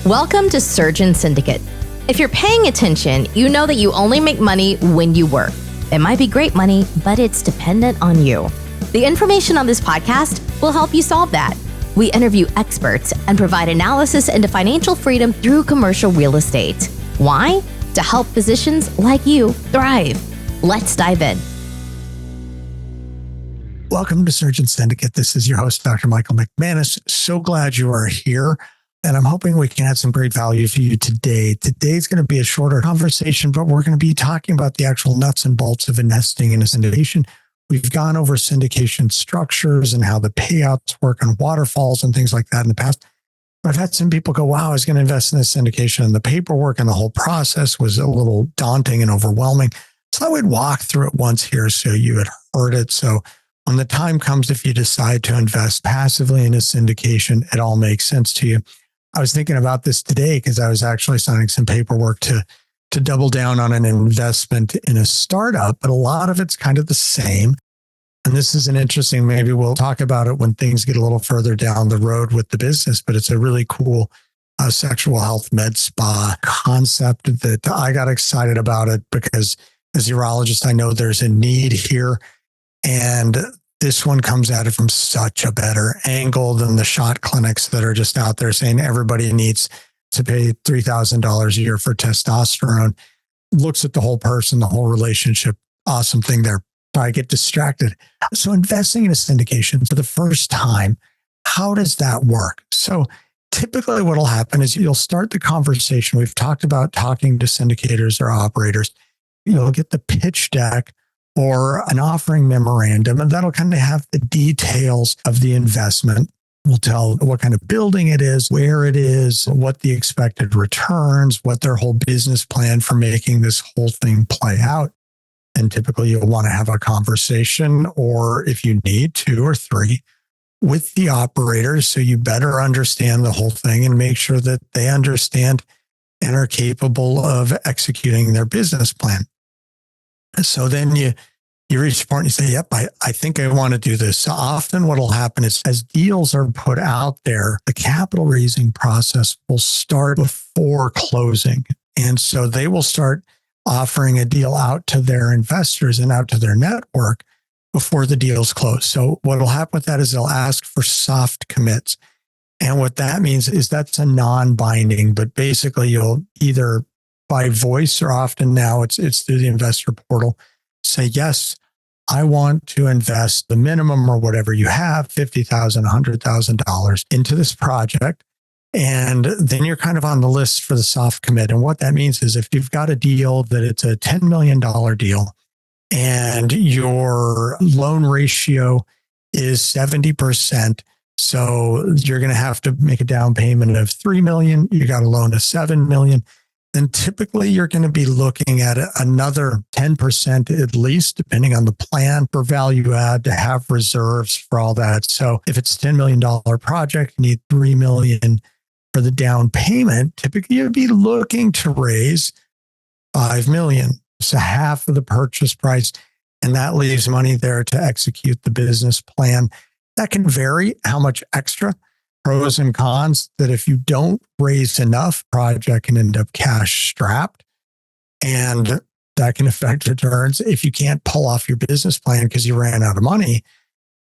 Welcome to Surgeon Syndicate. If you're paying attention, you know that you only make money when you work. It might be great money, but it's dependent on you. The information on this podcast will help you solve that. We interview experts and provide analysis into financial freedom through commercial real estate. Why? To help physicians like you thrive. Let's dive in. Welcome to Surgeon Syndicate. This is your host, Dr. Michael McManus. So glad you are here. And I'm hoping we can add some great value for you today. Today's going to be a shorter conversation, but we're going to be talking about the actual nuts and bolts of investing in a syndication. We've gone over syndication structures and how the payouts work on waterfalls and things like that in the past. I've had some people go, wow, I was going to invest in this syndication, and the paperwork and the whole process was a little daunting and overwhelming. So I would walk through it once here so you had heard it. So when the time comes, if you decide to invest passively in a syndication, it all makes sense to you. I was thinking about this today because I was actually signing some paperwork to double down on an investment in a startup, but a lot of it's kind of the same. And this is an interesting, maybe we'll talk about it when things get a little further down the road with the business, but it's a really cool sexual health med spa concept that I got excited about it because as a urologist, I know there's a need here. And this one comes at it from such a better angle than the shot clinics that are just out there saying everybody needs to pay $3,000 a year for testosterone. Looks at the whole person, the whole relationship. Awesome thing there. I get distracted. So investing in a syndication for the first time, how does that work? So typically what will happen is you'll start the conversation. We've talked about talking to syndicators or operators. You'll get the pitch deck or an offering memorandum, and that'll kind of have the details of the investment. We'll tell what kind of building it is, where it is, what the expected returns, what their whole business plan for making this whole thing play out. And typically you'll want to have a conversation, or if you need 2 or 3, with the operators so you better understand the whole thing and make sure that they understand and are capable of executing their business plan. So then you reach a point and you say, yep, I think I want to do this. So often what will happen is as deals are put out there, the capital raising process will start before closing. And so they will start offering a deal out to their investors and out to their network before the deal's closed. So what will happen with that is they'll ask for soft commits. And what that means is that's a non-binding, but basically you'll either by voice or often now it's through the investor portal, say, yes, I want to invest the minimum or whatever you have, $50,000, $100,000 into this project. And then you're kind of on the list for the soft commit. And what that means is if you've got a deal that it's a $10 million deal and your loan ratio is 70%, so you're going to have to make a down payment of $3 million, you got a loan of $7 million, then typically you're going to be looking at another 10% at least, depending on the plan for value add to have reserves for all that. So if it's a $10 million project, you need $3 million for the down payment. Typically you'd be looking to raise $5 million. So half of the purchase price, and that leaves money there to execute the business plan. That can vary how much extra. Pros and cons that if you don't raise enough, project can end up cash strapped, and that can affect returns if you can't pull off your business plan because you ran out of money.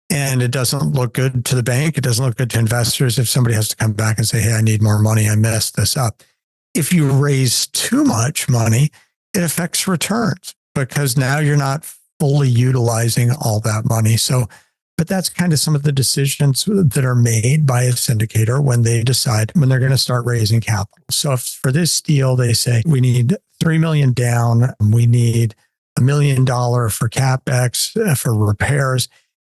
And it doesn't look good to the bank. It doesn't look good to investors if somebody has to come back and say, hey, I need more money. I messed this up. If you raise too much money, it affects returns because now you're not fully utilizing all that money. But that's kind of some of the decisions that are made by a syndicator when they decide when they're going to start raising capital. So if for this deal, they say, we need $3 million down, we need $1 million for CapEx, for repairs,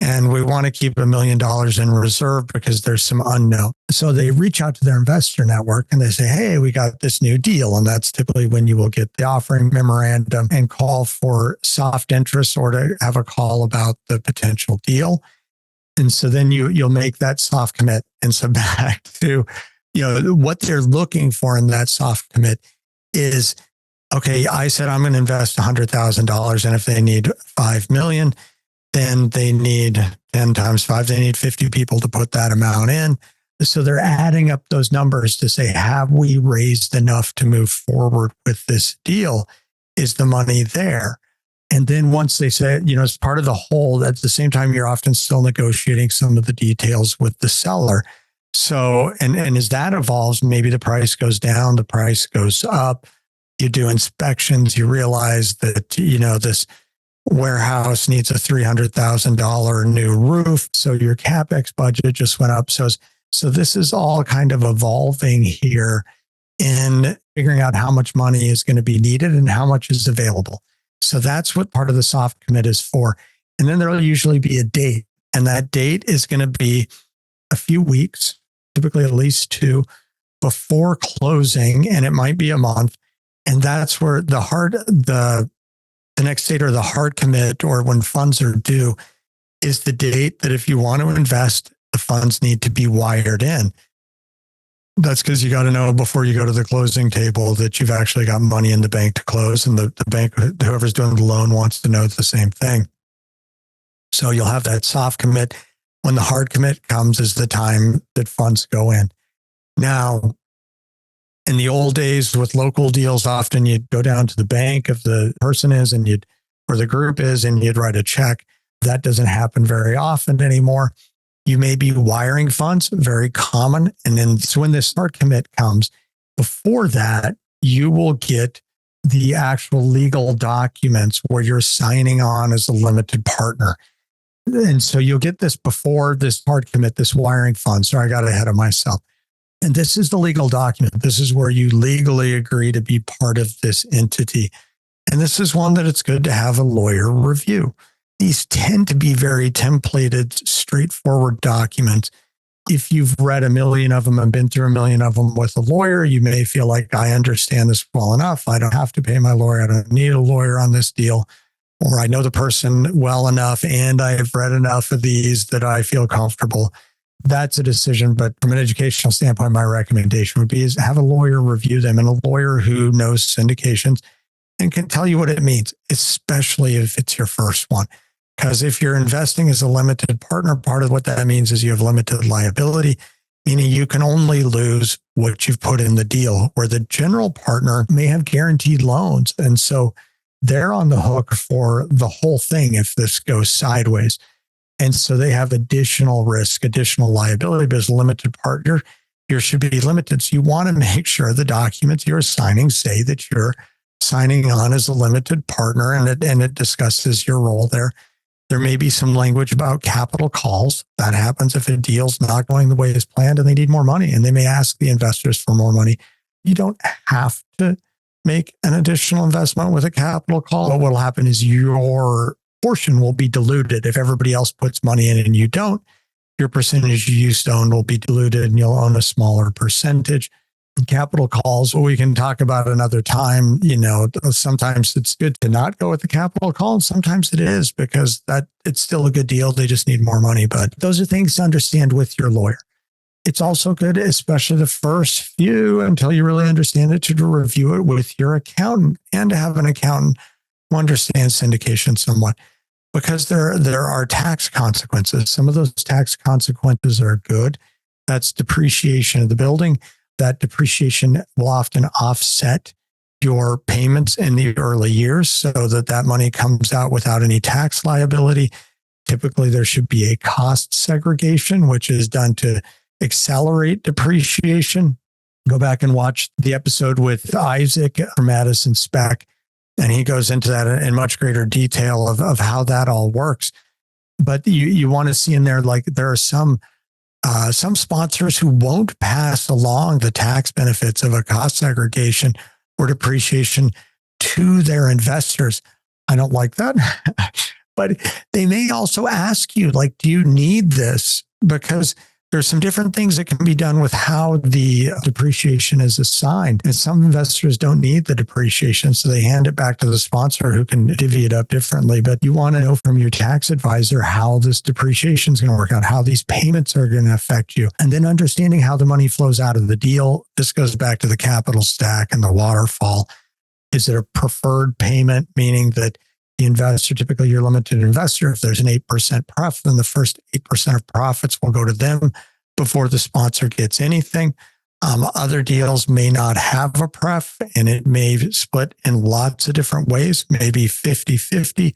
and we want to keep $1 million in reserve because there's some unknown. So they reach out to their investor network and they say, hey, we got this new deal. And that's typically when you will get the offering memorandum and call for soft interest or to have a call about the potential deal. And so then you'll make that soft commit. And so back to, what they're looking for in that soft commit is, okay, I said I'm going to invest $100,000. And if they need $5 million, then they need 10 times 5, they need 50 people to put that amount in. So they're adding up those numbers to say, have we raised enough to move forward with this deal? Is the money there? And then once they say, as part of the whole, at the same time, you're often still negotiating some of the details with the seller. So, and as that evolves, maybe the price goes down, the price goes up. You do inspections, you realize that, this warehouse needs a $300,000 new roof. So your CapEx budget just went up. So this is all kind of evolving here in figuring out how much money is going to be needed and how much is available. So that's what part of the soft commit is for. And then there'll usually be a date. And that date is going to be a few weeks, typically at least 2, before closing. And it might be a month. And that's where the next date, or the hard commit, or when funds are due, is the date that if you want to invest, the funds need to be wired in. That's because you got to know before you go to the closing table that you've actually got money in the bank to close, and the bank, whoever's doing the loan, wants to know the same thing. So you'll have that soft commit. When the hard commit comes is the time that funds go in. Now, in the old days with local deals, often you'd go down to the bank if the person is or the group is, and you'd write a check. That doesn't happen very often anymore. You may be wiring funds, very common. And then so when this hard commit comes, before that, you will get the actual legal documents where you're signing on as a limited partner. And so you'll get this before this hard commit, this wiring fund. Sorry, I got ahead of myself. And this is the legal document. This is where you legally agree to be part of this entity. And this is one that it's good to have a lawyer review. These tend to be very templated, straightforward documents. If you've read a million of them and been through a million of them with a lawyer, you may feel like, I understand this well enough. I don't have to pay my lawyer. I don't need a lawyer on this deal. Or I know the person well enough and I have read enough of these that I feel comfortable. That's a decision. But from an educational standpoint, my recommendation would be is have a lawyer review them, and a lawyer who knows syndications and can tell you what it means, especially if it's your first one. Because if you're investing as a limited partner, part of what that means is you have limited liability, meaning you can only lose what you've put in the deal, where the general partner may have guaranteed loans. And so they're on the hook for the whole thing if this goes sideways. And so they have additional risk, additional liability, but as a limited partner, you should be limited. So you want to make sure the documents you're signing say that you're signing on as a limited partner, and it discusses your role there. There may be some language about capital calls. That happens if a deal's not going the way it's planned and they need more money, and they may ask the investors for more money. You don't have to make an additional investment with a capital call. But what will happen is your portion will be diluted. If everybody else puts money in and you don't, your percentage you used to own will be diluted and you'll own a smaller percentage. Capital calls, we can talk about another time. Sometimes it's good to not go with the capital call, and sometimes it is because that it's still a good deal. They just need more money. But those are things to understand with your lawyer. It's also good, especially the first few, until you really understand it, to review it with your accountant, and to have an accountant who understands syndication somewhat, because there are tax consequences. Some of those tax consequences are good. That's depreciation of the building. That depreciation will often offset your payments in the early years so that money comes out without any tax liability. Typically, there should be a cost segregation, which is done to accelerate depreciation. Go back and watch the episode with Isaac from Madison Spec, and he goes into that in much greater detail of how that all works. But you want to see in there, like there are some sponsors who won't pass along the tax benefits of a cost segregation or depreciation to their investors. I don't like that. But they may also ask you, like, do you need this? Because there's some different things that can be done with how the depreciation is assigned. And some investors don't need the depreciation, so they hand it back to the sponsor who can divvy it up differently. But you want to know from your tax advisor how this depreciation is going to work out, how these payments are going to affect you, and then understanding how the money flows out of the deal. This goes back to the capital stack and the waterfall. Is it a preferred payment, meaning that the investor, typically your limited investor, if there's an 8% pref, then the first 8% of profits will go to them. before the sponsor gets anything. Other deals may not have a pref, and it may split in lots of different ways, maybe 50-50.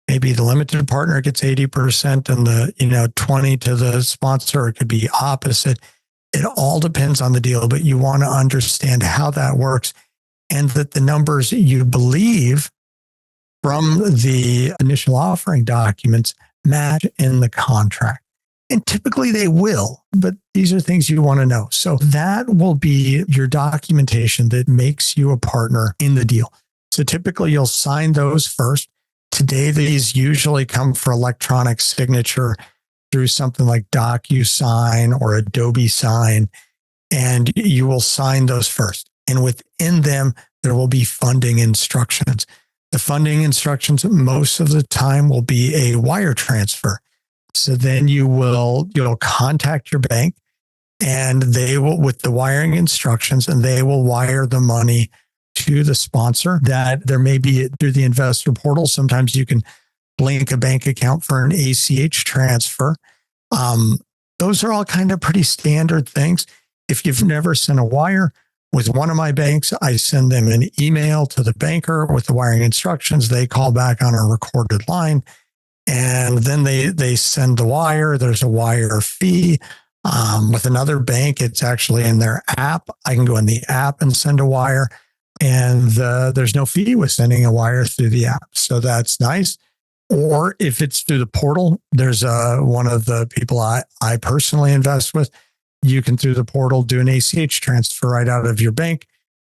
Maybe the limited partner gets 80% and the 20 to the sponsor. It could be opposite. It all depends on the deal, but you want to understand how that works and that the numbers you believe from the initial offering documents match in the contract. And typically they will, but these are things you want to know. So that will be your documentation that makes you a partner in the deal. So typically you'll sign those first. Today, these usually come for electronic signature through something like DocuSign or Adobe Sign, and you will sign those first. And within them, there will be funding instructions. The funding instructions most of the time will be a wire transfer. So then you'll contact your bank and they will, with the wiring instructions, and they will wire the money to the sponsor. That there may be through the investor portal. Sometimes you can link a bank account for an ACH transfer. Those are all kind of pretty standard things. If you've never sent a wire with one of my banks, I send them an email to the banker with the wiring instructions. They call back on a recorded line, and then they send the wire. There's a wire fee. With another bank, it's actually in their app. I can go in the app and send a wire, and there's no fee with sending a wire through the app. So that's nice. Or if it's through the portal, there's one of the people I personally invest with. You can, through the portal, do an ACH transfer right out of your bank.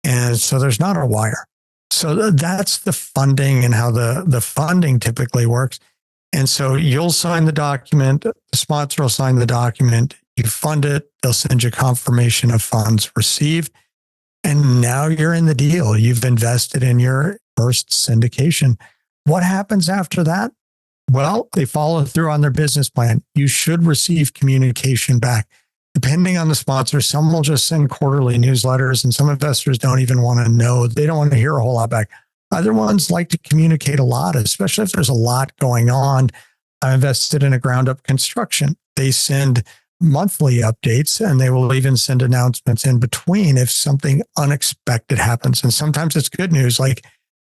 And so there's not a wire. So that's the funding and how the funding typically works. And so you'll sign the document, the sponsor will sign the document, you fund it, they'll send you confirmation of funds received. And now you're in the deal. You've invested in your first syndication. What happens after that? Well, they follow through on their business plan. You should receive communication back. Depending on the sponsor, some will just send quarterly newsletters, and some investors don't even want to know. They don't want to hear a whole lot back. Other ones like to communicate a lot, especially if there's a lot going on. I invested in a ground up construction. They send monthly updates, and they will even send announcements in between if something unexpected happens. And sometimes it's good news, like,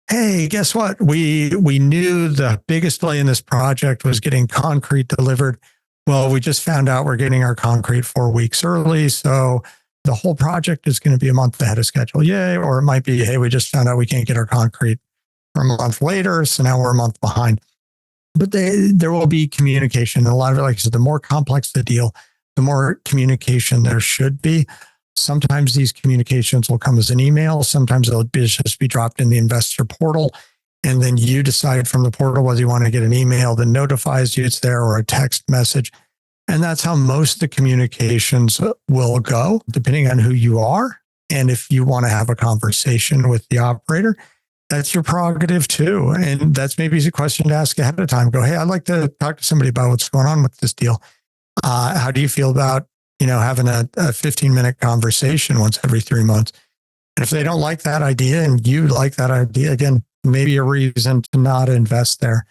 hey, guess what? We knew the biggest delay in this project was getting concrete delivered. Well, we just found out we're getting our concrete 4 weeks early. So the whole project is going to be a month ahead of schedule. Yay. Or it might be, hey, we just found out we can't get our concrete for a month later. So now we're a month behind. But there will be communication. And a lot of it, like I said, the more complex the deal, the more communication there should be. Sometimes these communications will come as an email. Sometimes they'll just be dropped in the investor portal. And then you decide from the portal whether you want to get an email that notifies you it's there or a text message. And that's how most of the communications will go, depending on who you are. And if you want to have a conversation with the operator, that's your prerogative too. And that's maybe a question to ask ahead of time. Go, hey, I'd like to talk to somebody about what's going on with this deal. How do you feel about, having a 15-minute conversation once every 3 months? And if they don't like that idea and you like that idea, again, maybe a reason to not invest there.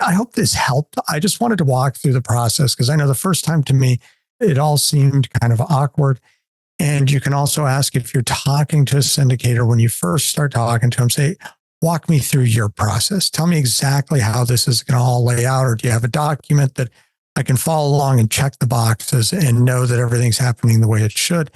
I hope this helped. I just wanted to walk through the process because I know the first time to me, it all seemed kind of awkward. And you can also ask if you're talking to a syndicator, when you first start talking to them, say, walk me through your process. Tell me exactly how this is going to all lay out. Or do you have a document that I can follow along and check the boxes and know that everything's happening the way it should?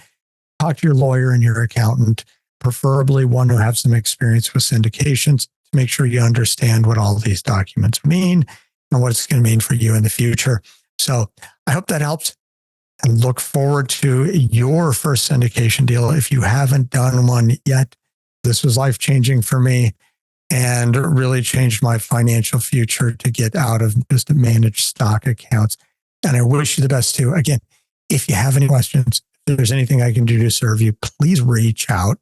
Talk to your lawyer and your accountant, preferably one who has some experience with syndications, to make sure you understand what all of these documents mean and what it's going to mean for you in the future. So I hope that helps, and look forward to your first syndication deal. If you haven't done one yet, this was life-changing for me and really changed my financial future to get out of just managed stock accounts. And I wish you the best too. Again, if you have any questions, if there's anything I can do to serve you, please reach out.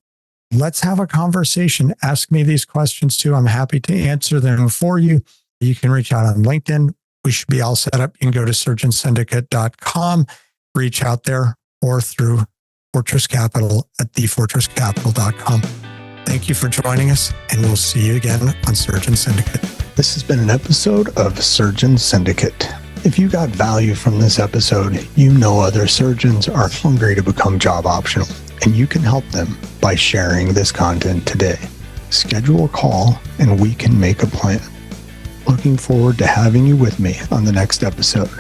Let's have a conversation. Ask me these questions too. I'm happy to answer them for you. You can reach out on LinkedIn. We should be all set up. You can go to surgeonsyndicate.com, reach out there, or through Fortress Capital at thefortresscapital.com. Thank you for joining us, and we'll see you again on Surgeon Syndicate. This has been an episode of Surgeon Syndicate. If you got value from this episode, you know other surgeons are hungry to become job optional, and you can help them by sharing this content today. Schedule a call and we can make a plan. Looking forward to having you with me on the next episode.